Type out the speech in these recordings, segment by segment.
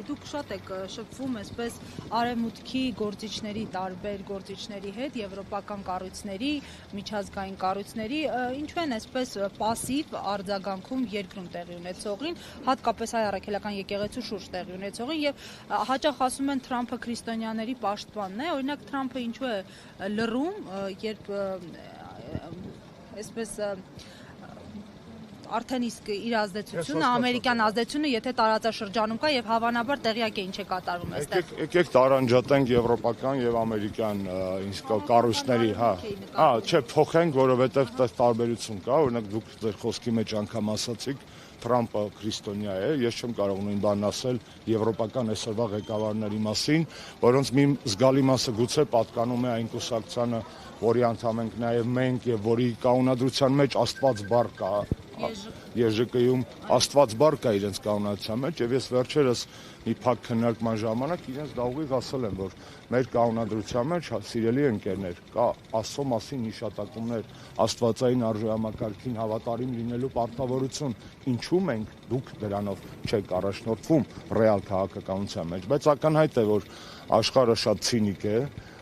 դուք շատ եք շփվում այսպես արևմուտքի գործիչների, տարբեր գործիչների հետ, եվրոպական կառույցների, միջազգային կառույցների, ինչու են այսպես պասիվ արձագանքում երկրում տեղի ունեցողին, հատկապես հայ առաքելական եկեղեցու շուրջ տեղի ունեցողին, եւ հաճախ ասում են Թրամփը քրիստոնյաների պաշտպանն է, օրինակ Թրամփը ինչու է լռում, երբ այսպես արդեն իսկ իր ազդեցությունը, ամերիկյան ազդեցությունը, եթե տարածաշրջանում կա եւ հավանաբար տեղյակ է ինչ է կատարվում այստեղ։ Եկեք տարանջատենք եվրոպական եւ ամերիկյան կառույցների, չէ, փոխենք, որովհետեւ տարբերություն կա, օրինակ դուք ձեր խոսքի մեջ անգամ ասացիք Թրամփը քրիստոնյա է, ես չեմ կարող նույն բանն ասել եվրոպական այսօրվա ղեկավարների մասին, որոնց մի զգալի մասը գուցե պատկանում է այն կուսակցությանը, որի անդամ ենք նաև մենք եւ որի կանոնադրության մեջ Աստված բառ կա, ԵԺԿ-ում Աստված բառ կա իրենց կանոնադրության մեջ, եւ ես վերջերս մի փակ քննարկման ժամանակ իրենց դա ուղիղ ասել եմ, որ մեր կանոնադրության մեջ, սիրելի ընկերներ, կա Աստծո մասին հիշատակումներ, աստվածային արժեհամակարգին հավատարիմ լինելու պարտավորություն, ինչու մենք դուք դրանով չեք առաջնորդվում ռեալ քաղաքականության մեջ, բայց ակնհայտ է, որ աշխարհը շատ ցինիկ է,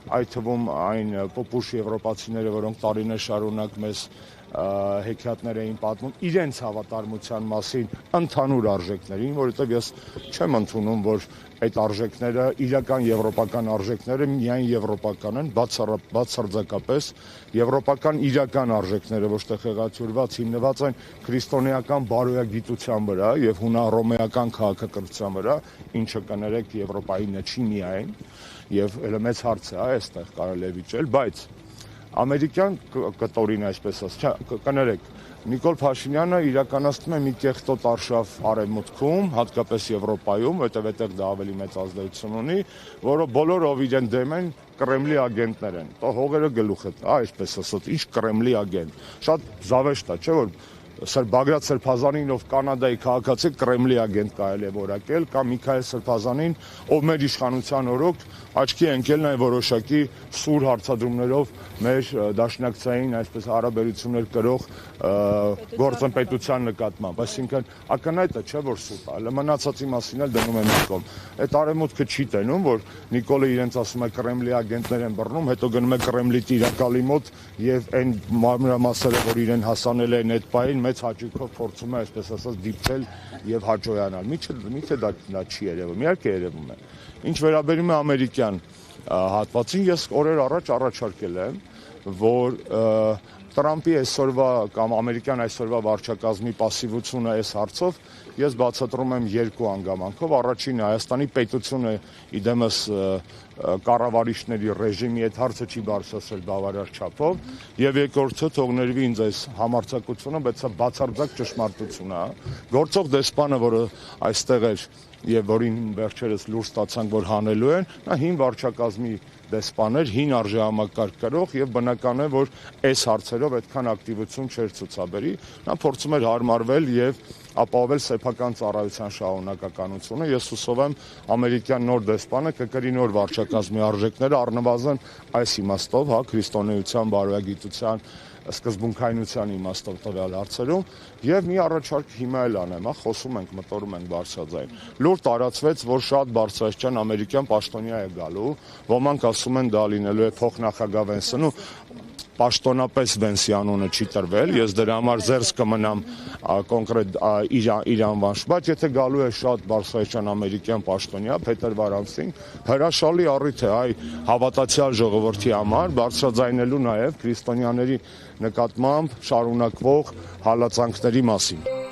այդ թվում այն պոպուշ եվրոպացիները, որոնք տարիներ շարունակ մեզ հեքիաթներ էին պատմում իրենց հավատարմության մասին ընդհանուր արժեքներին, որովհետև ես չեմ ընդունում, որ այդ արժեքները, իրական եվրոպական արժեքները միայն եվրոպական են, բացարձակապես եվրոպական իրական արժեքները, ոչ թե խեղաթյուրված, հիմնված են քրիստոնեական բարոյագիտության վրա եւ հունահռոմեական քաղաքակրթության վրա, ինչը կներեք Եվրոպայի նչի միայն, եւ elə մեծ հարց է, այստեղ կարելի է վիճել, բայց ամերիկյան կտորին այսպես կներեք, Նիկոլ Փաշինյանը իրականացնում է մի կեղտոտ արշավ արևմուտքում, հատկապես Եվրոպայում, որտեղ այդտեղ դա ավելի մեծ ազդեցություն ունի, որը բոլորով իրեն դեմ են Կրեմլի ագենտներ են։ Հողերը գլուխ է, այսպես ասած, ինչ Կրեմլի ագենտ։ Շատ զավեշտ է, չէ՞ որ Բագրատ Սրբազանին, ով Կանադայի քաղաքացի Կրեմլի ագենտ կարելի է որակել, կամ Միքայել Սրբազանին, ով մեր իշխանության օրոք աչքի ընկել այն որոշակի սուր հարցադրումներով մեր դաշնակցային այսպես հարաբերություններ կրող գործընկերության նկատմամբ, այսինքն ակնհայտ է, չէ՞ որ սուտ է, մնացածի մասին էլ դնում են մի կողմ։ Այդ արևմուտքը չի տենում, որ Նիկոլը իրենց ասում է Կրեմլի ագենտներ են բռնում, հետո գնում է Կրեմլի տիրակալի մոտ եւ այն մանրամասները, որ իրեն հասանել են այդ պահին, մեծ հաճույքով փորձում է, այսպես ասած, դիպչել եւ հաջողանալ։ Միթե դա չի երևում, իհարկե երևում է։ Ինչ վերաբերում է ամերիկյան հատվածին, ես օրեր առաջ առաջարկել եմ, որ Տրամփի այսօրվա կամ ամերիկյան այսօրվա վարչակազմի պասիվությունը այս հարցով ես բացատրում եմ երկու անգամանքով։ Առաջինը Հայաստանի պետությունը իդեմս կառավարիչների ռեժիմի այդ հարցը չի բարձրացրել բավարար չափով, եւ երկրորդը թող ներվի ինձ այս համարձակությունը, բայց սա բացարձակ ճշմարտություն է։ Գործող դեսպանը, որը այստեղ էր եւ որին վերջերս լուր ստացանք, որ հանելու են, նա հին վարչակազմի դեսպան էր, հին արժեհամակարգ կրող եւ բնական է, որ այս հարցերով այդքան ակտիվություն չէր ցուցաբերի, նա փորձում էր հարմարվել եւ ապահովել սեփական ծառայության շարունակականությունը։ Ես հուսով եմ ամերիկյան նոր դեսպանը կկրի նոր վարչակազմի արժեքները առնվազն այս իմաստով, քրիստոնեության, բարոյագիտության, սկզբունքայնության իմաստով տվյալ հարցերում եւ մի առաջարկ հիմա էլ անեմ, խոսում ենք, մտորում ենք բարձրաձայն։ Լուր տարածվեց, որ շատ բարձրաստիճան ամերիկյան պաշտոնյա է գալու, ոմանք ասում են դա լինելու է փոխնախագահ Վենսն ու պաշտոնապես Վենսի անունը չի տրվել, ես դրա համար զերծ կմնամ կոնկրետ իր անվան, բայց եթե գալու է շատ բարձրաստիճան ամերիկյան պաշտոնյա փետրվար ամսին, հրաշալի առիթ է այ հավատացյալ ժողովրդի համար բարձրաձայնելու նաև քրիստոնյաների նկատմամբ շարունակվող հալածանքների մասին։